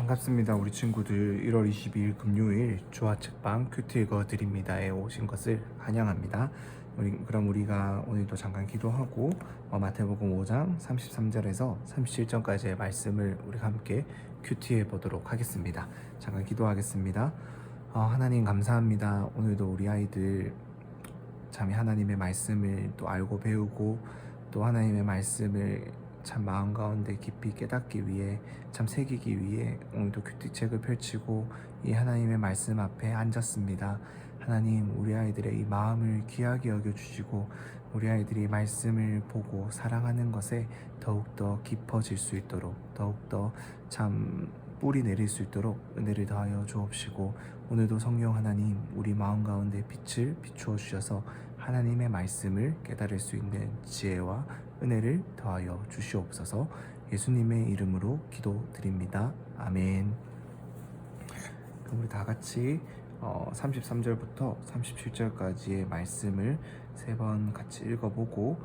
반갑습니다. 우리 친구들 1월 22일 금요일 조화책방 큐티 읽어드립니다에 오신 것을 환영합니다. 그럼 우리가 오늘도 잠깐 기도하고 마태복음 5장 33절에서 37절까지의 말씀을 우리가 함께 큐티해 보도록 하겠습니다. 잠깐 기도하겠습니다. 하나님 감사합니다. 오늘도 우리 아이들 참 하나님의 말씀을 또 알고 배우고 또 하나님의 말씀을 참 마음 가운데 깊이 깨닫기 위해 참 새기기 위해 오늘도 큐티책을 펼치고 이 하나님의 말씀 앞에 앉았습니다. 하나님, 우리 아이들의 이 마음을 귀하게 여겨주시고 우리 아이들이 말씀을 보고 사랑하는 것에 더욱더 깊어질 수 있도록 더욱더 참 뿌리 내릴 수 있도록 은혜를 더하여 주옵시고, 오늘도 성령 하나님 우리 마음 가운데 빛을 비추어 주셔서 하나님의 말씀을 깨달을 수 있는 지혜와 은혜를 더하여 주시옵소서. 예수님의 이름으로 기도드립니다. 아멘. 그럼 우리 다 같이 33절부터 37절까지의 말씀을 세 번 같이 읽어보고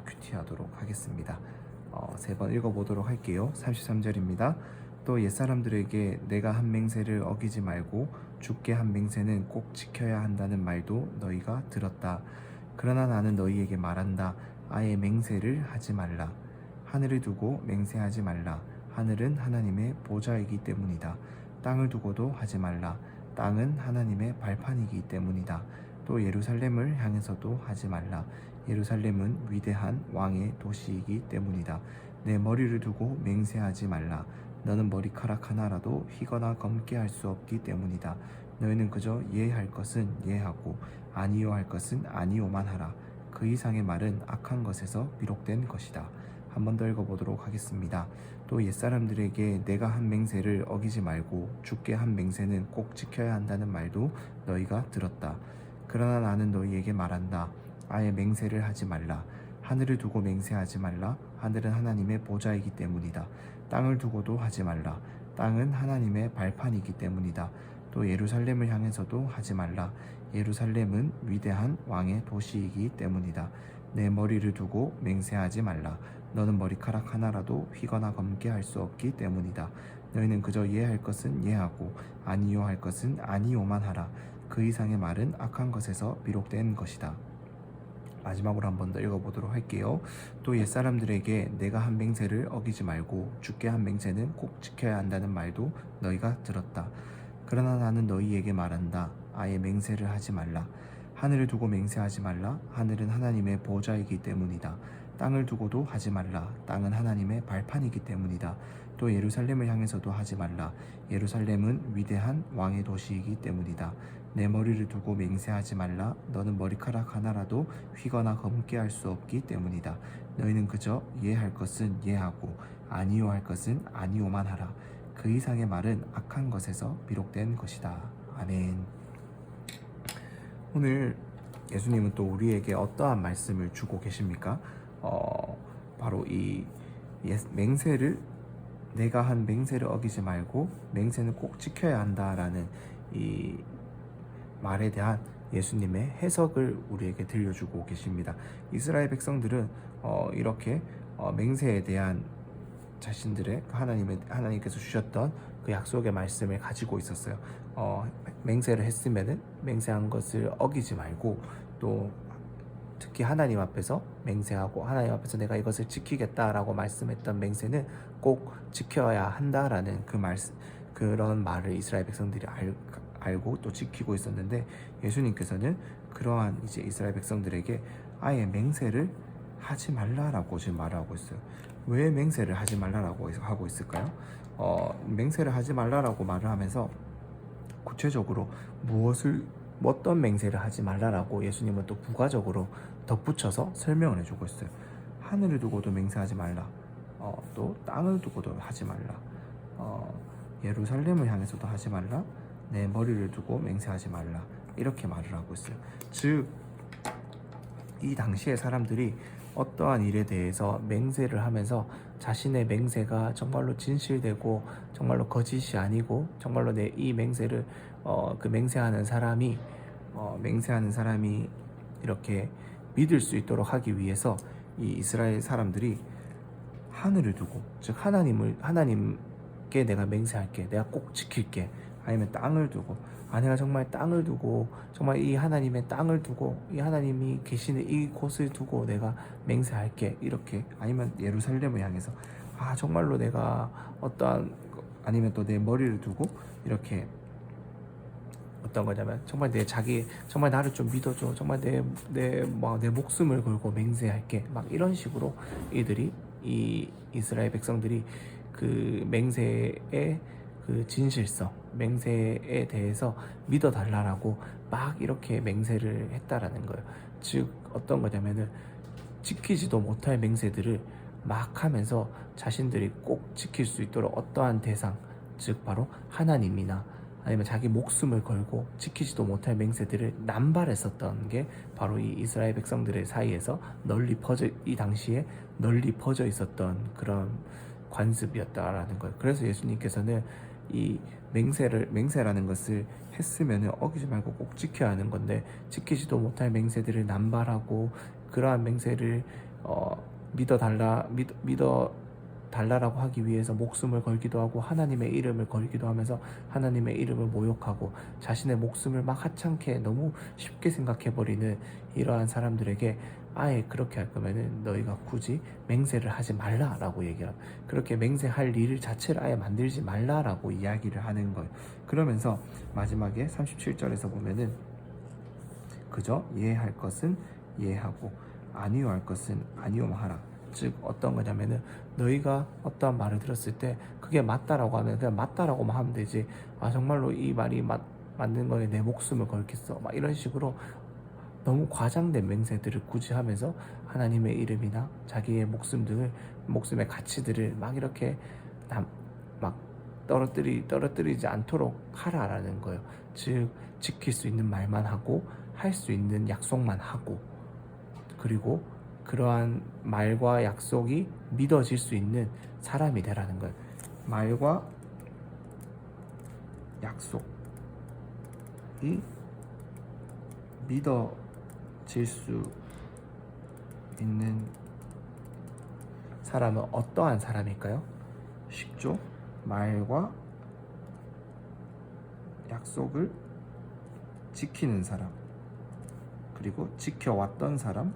큐티하도록 하겠습니다. 세 번 읽어보도록 할게요. 33절입니다. 또 옛사람들에게 내가 한 맹세를 어기지 말고 주께 한 맹세는 꼭 지켜야 한다는 말도 너희가 들었다. 그러나 나는 너희에게 말한다. 아예 맹세를 하지 말라. 하늘을 두고 맹세하지 말라. 하늘은 하나님의 보좌이기 때문이다. 땅을 두고도 하지 말라. 땅은 하나님의 발판이기 때문이다. 또 예루살렘을 향해서도 하지 말라. 예루살렘은 위대한 왕의 도시이기 때문이다. 내 머리를 두고 맹세하지 말라. 너는 머리카락 하나라도 휘거나 검게 할 수 없기 때문이다. 너희는 그저 예할 것은 예하고 아니요 할 것은 아니요만 하라. 그 이상의 말은 악한 것에서 비록된 것이다. 한 번 더 읽어보도록 하겠습니다. 또 옛사람들에게 내가 한 맹세를 어기지 말고 주께 한 맹세는 꼭 지켜야 한다는 말도 너희가 들었다. 그러나 나는 너희에게 말한다. 아예 맹세를 하지 말라. 하늘을 두고 맹세하지 말라. 하늘은 하나님의 보좌이기 때문이다. 땅을 두고도 하지 말라. 땅은 하나님의 발판이기 때문이다. 또 예루살렘을 향해서도 하지 말라. 예루살렘은 위대한 왕의 도시이기 때문이다. 내 머리를 두고 맹세하지 말라. 너는 머리카락 하나라도 휘거나 검게 할 수 없기 때문이다. 너희는 그저 예할 것은 예하고 아니요 할 것은 아니요만 하라. 그 이상의 말은 악한 것에서 비록된 것이다. 마지막으로 한 번 더 읽어보도록 할게요. 또 옛사람들에게 내가 한 맹세를 어기지 말고 주께 한 맹세는 꼭 지켜야 한다는 말도 너희가 들었다. 그러나 나는 너희에게 말한다. 아예 맹세를 하지 말라. 하늘을 두고 맹세하지 말라. 하늘은 하나님의 보좌이기 때문이다. 땅을 두고도 하지 말라. 땅은 하나님의 발판이기 때문이다. 또 예루살렘을 향해서도 하지 말라. 예루살렘은 위대한 왕의 도시이기 때문이다. 내 머리를 두고 맹세하지 말라. 너는 머리카락 하나라도 휘거나 검게 할 수 없기 때문이다. 너희는 그저 예할 것은 예하고 아니요 할 것은 아니요만 하라. 그 이상의 말은 악한 것에서 비록된 것이다. 아멘. 오늘 예수님은 또 우리에게 어떠한 말씀을 주고 계십니까? 바로 이 맹세를, 내가 한 맹세를 어기지 말고 맹세는 꼭 지켜야 한다라는 이 말에 대한 예수님의 해석을 우리에게 들려주고 계십니다. 이스라엘 백성들은 이렇게 맹세에 대한 자신들의 하나님께서 주셨던 그 약속의 말씀을 가지고 있었어요. 맹세를 했으면은 맹세한 것을 어기지 말고, 또 특히 하나님 앞에서 맹세하고 하나님 앞에서 내가 이것을 지키겠다라고 말씀했던 맹세는 꼭 지켜야 한다라는 그런 말을 이스라엘 백성들이 알고 또 지키고 있었는데, 예수님께서는 그러한 이제 이스라엘 백성들에게 아예 맹세를 하지 말라라고 지금 말을 하고 있어요. 왜 맹세를 하지 말라라고 하고 있을까요? 맹세를 하지 말라라고 말을 하면서 구체적으로 어떤 맹세를 하지 말라라고 예수님은 또 부가적으로 덧붙여서 설명을 해주고 있어요. 하늘을 두고도 맹세하지 말라. 또 땅을 두고도 하지 말라. 예루살렘을 향해서도 하지 말라. 내 머리를 두고 맹세하지 말라. 이렇게 말을 하고 있어요. 즉, 이 당시의 사람들이 어떠한 일에 대해서 맹세를 하면서 자신의 맹세가 정말로 진실되고 정말로 거짓이 아니고 정말로 내 이 맹세를 그 맹세하는 사람이 이렇게 믿을 수 있도록 하기 위해서 이 이스라엘 사람들이 하늘을 두고, 즉 하나님 내가 맹세할게, 내가 꼭 지킬게. 아니면 땅을 두고, 내가 정말 땅을 두고, 정말 이 하나님의 땅을 두고, 이 하나님이 계시는 이곳을 두고 내가 맹세할게, 이렇게. 아니면 예루살렘을 향해서 정말로 내가 어떠한, 아니면 또 내 머리를 두고 이렇게 어떤 거냐면, 정말 정말 나를 좀 믿어줘, 정말 내 목숨을 걸고 맹세할게, 막 이런 식으로 이 이스라엘 백성들이 그 맹세의 그 진실성, 맹세에 대해서 믿어달라고 막 이렇게 맹세를 했다라는 거예요. 즉 어떤 거냐면은, 지키지도 못할 맹세들을 막 하면서 자신들이 꼭 지킬 수 있도록 어떠한 대상, 즉 바로 하나님이나 아니면 자기 목숨을 걸고 지키지도 못할 맹세들을 남발했었던 게 바로 이 이스라엘 백성들의 사이에서 이 당시에 널리 퍼져 있었던 그런 관습이었다라는 거예요. 그래서 예수님께서는 이 맹세라는 것을 했으면은 어기지 말고 꼭 지켜야 하는 건데, 지키지도 못할 맹세들을 남발하고 그러한 맹세를 믿어 달라라고 하기 위해서 목숨을 걸기도 하고 하나님의 이름을 걸기도 하면서 하나님의 이름을 모욕하고 자신의 목숨을 막 하찮게 너무 쉽게 생각해버리는 이러한 사람들에게, 아예 그렇게 할 거면은 너희가 굳이 맹세를 하지 말라라고 얘기를, 그렇게 맹세할 일 자체를 아예 만들지 말라라고 이야기를 하는 거예요. 그러면서 마지막에 37절에서 보면은, 그저 예할 것은 예하고 아니요할 것은 아니요만 하라. 즉 어떤 거냐면은, 너희가 어떠한 말을 들었을 때 그게 맞다라고 하면 그냥 맞다라고만 하면 되지, 정말로 이 말이 맞는 거에 내 목숨을 걸겠어, 막 이런 식으로 너무 과장된 맹세들을 굳이 하면서 하나님의 이름이나 자기의 목숨의 가치들을 막 이렇게 막 떨어뜨리지 않도록 하라라는 거예요. 즉 지킬 수 있는 말만 하고 할 수 있는 약속만 하고, 그리고 그러한 말과 약속이 믿어질 수 있는 사람이 되라는 거예요. 말과 약속이 믿어질 수 있는 사람은 어떠한 사람일까요? 쉽죠? 말과 약속을 지키는 사람, 그리고 지켜왔던 사람을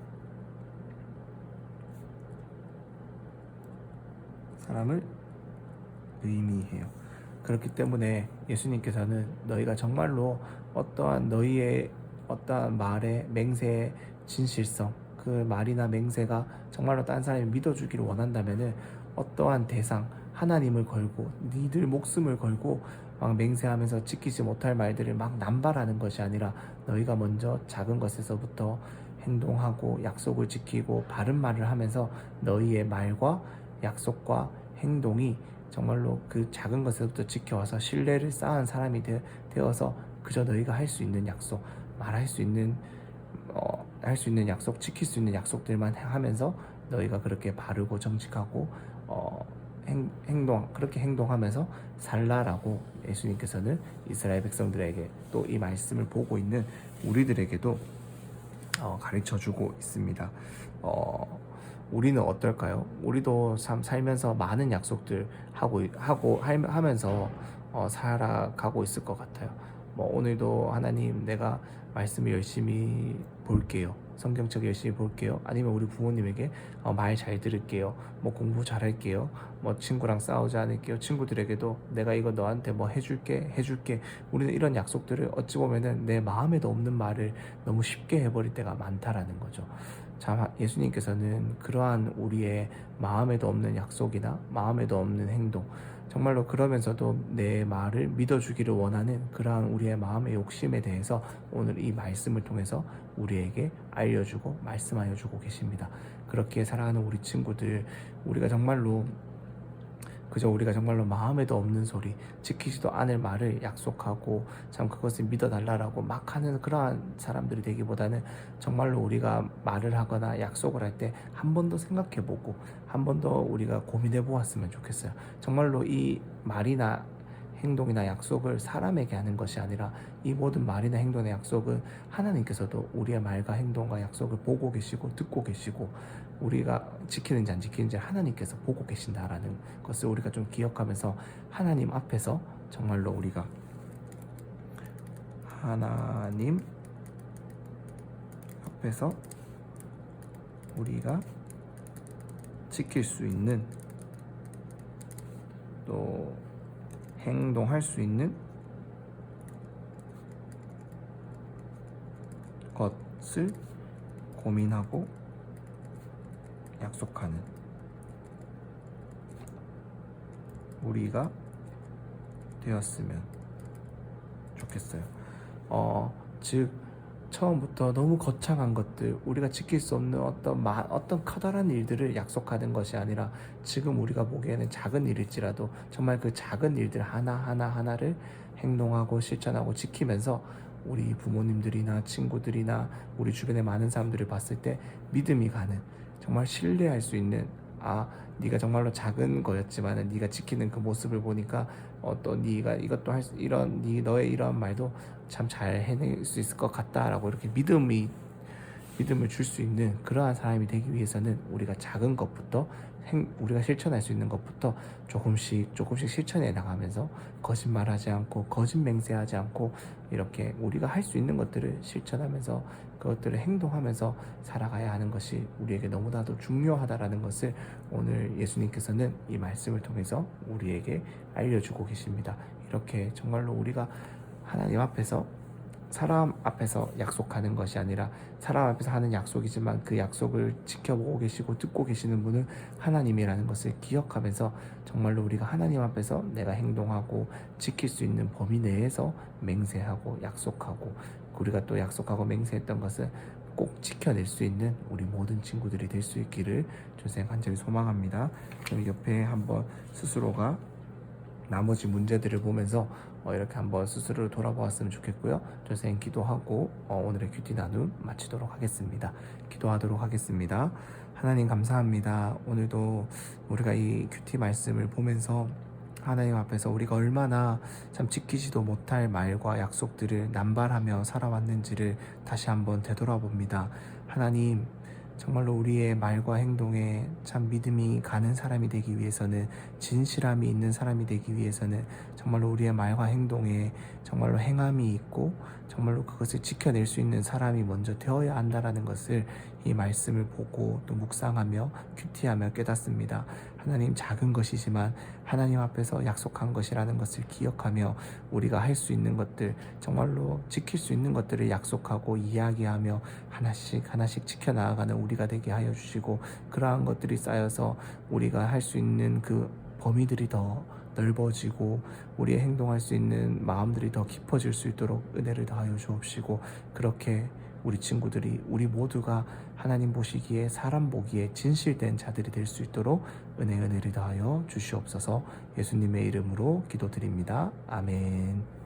의미해요. 그렇기 때문에 예수님께서는 너희가 정말로 너희의 어떠한 말의 맹세의 진실성, 그 말이나 맹세가 정말로 다른 사람이 믿어주기를 원한다면은 어떠한 대상, 하나님을 걸고 니들 목숨을 걸고 막 맹세하면서 지키지 못할 말들을 막 남발하는 것이 아니라, 너희가 먼저 작은 것에서부터 행동하고 약속을 지키고 바른 말을 하면서 너희의 말과 약속과 행동이 정말로 그 작은 것에서부터 지켜와서 신뢰를 쌓은 사람이 되어서, 그저 너희가 할 수 있는 약속, 말할 수 있는 할 수 있는 약속, 지킬 수 있는 약속들만 하면서 너희가 그렇게 바르고 정직하고 그렇게 행동하면서 살라라고 예수님께서는 이스라엘 백성들에게, 또 이 말씀을 보고 있는 우리들에게도 가르쳐주고 있습니다. 우리는 어떨까요? 우리도 참 살면서 많은 약속들 하면서 살아가고 있을 것 같아요. 오늘도 하나님, 내가 말씀을 열심히 볼게요, 성경책 열심히 볼게요, 아니면 우리 부모님에게 말 잘 들을게요, 공부 잘할게요, 친구랑 싸우지 않을게요, 친구들에게도 내가 이거 너한테 해줄게. 우리는 이런 약속들을 어찌 보면은 내 마음에도 없는 말을 너무 쉽게 해버릴 때가 많다라는 거죠. 참, 예수님께서는 그러한 우리의 마음에도 없는 약속이나 마음에도 없는 행동, 정말로 그러면서도 내 말을 믿어주기를 원하는 그러한 우리의 마음의 욕심에 대해서 오늘 이 말씀을 통해서 우리에게 알려주고 말씀하여 주고 계십니다. 그렇게 살아가는 우리 친구들, 우리가 정말로 마음에도 없는 소리, 지키지도 않을 말을 약속하고 참 그것을 믿어달라고 막 하는 그러한 사람들이 되기보다는, 정말로 우리가 말을 하거나 약속을 할 때 한 번 더 생각해보고 한 번 더 우리가 고민해 보았으면 좋겠어요. 정말로 이 말이나 행동이나 약속을 사람에게 하는 것이 아니라, 이 모든 말이나 행동의 약속은 하나님께서도 우리의 말과 행동과 약속을 보고 계시고 듣고 계시고, 우리가 지키는지 안 지키는지 하나님께서 보고 계신다라는 것을 우리가 좀 기억하면서 하나님 앞에서 정말로 우리가 하나님 앞에서 우리가 지킬 수 있는 또 행동할 수 있는 것을 고민하고 약속하는 우리가 되었으면 좋겠어요. 즉 처음부터 너무 거창한 것들, 우리가 지킬 수 없는 어떤 커다란 일들을 약속하는 것이 아니라 지금 우리가 보기에는 작은 일일지라도 정말 그 작은 일들 하나를 행동하고 실천하고 지키면서 우리 부모님들이나 친구들이나 우리 주변의 많은 사람들을 봤을 때 믿음이 가는, 정말 신뢰할 수 있는, 네가 정말로 작은 거였지만은 네가 지키는 그 모습을 보니까 또 네가 이것도 너의 이러한 말도 참 잘 해낼 수 있을 것 같다라고 이렇게 믿음을 줄 수 있는 그러한 사람이 되기 위해서는 우리가 작은 것부터 우리가 실천할 수 있는 것부터 조금씩 실천해 나가면서 거짓말하지 않고 거짓 맹세하지 않고 이렇게 우리가 할 수 있는 것들을 실천하면서 그것들을 행동하면서 살아가야 하는 것이 우리에게 너무나도 중요하다라는 것을 오늘 예수님께서는 이 말씀을 통해서 우리에게 알려주고 계십니다. 이렇게 정말로 우리가 하나님 앞에서 사람 앞에서 약속하는 것이 아니라 사람 앞에서 하는 약속이지만 그 약속을 지켜보고 계시고 듣고 계시는 분은 하나님이라는 것을 기억하면서 정말로 우리가 하나님 앞에서 내가 행동하고 지킬 수 있는 범위 내에서 맹세하고 약속하고, 우리가 또 약속하고 맹세했던 것을 꼭 지켜낼 수 있는 우리 모든 친구들이 될 수 있기를 주님 간절히 소망합니다. 그럼 옆에 한번 스스로가 나머지 문제들을 보면서 이렇게 한번 스스로를 돌아보았으면 좋겠고요. 선생님 기도하고 오늘의 큐티 나눔 마치도록 하겠습니다. 기도하도록 하겠습니다. 하나님 감사합니다. 오늘도 우리가 이 큐티 말씀을 보면서 하나님 앞에서 우리가 얼마나 참 지키지도 못할 말과 약속들을 남발하며 살아왔는지를 다시 한번 되돌아봅니다. 하나님, 정말로 우리의 말과 행동에 참 믿음이 가는 사람이 되기 위해서는, 진실함이 있는 사람이 되기 위해서는 정말로 우리의 말과 행동에 정말로 행함이 있고 정말로 그것을 지켜낼 수 있는 사람이 먼저 되어야 한다라는 것을 이 말씀을 보고 또 묵상하며 큐티하며 깨닫습니다. 하나님, 작은 것이지만 하나님 앞에서 약속한 것이라는 것을 기억하며 우리가 할 수 있는 것들, 정말로 지킬 수 있는 것들을 약속하고 이야기하며 하나씩 지켜나가는 우리가 되게 하여 주시고, 그러한 것들이 쌓여서 우리가 할 수 있는 그 범위들이 더 넓어지고 우리의 행동할 수 있는 마음들이 더 깊어질 수 있도록 은혜를 더하여 주옵시고, 그렇게 우리 친구들이, 우리 모두가 하나님 보시기에, 사람 보기에 진실된 자들이 될 수 있도록 은혜를 더하여 주시옵소서. 예수님의 이름으로 기도드립니다. 아멘.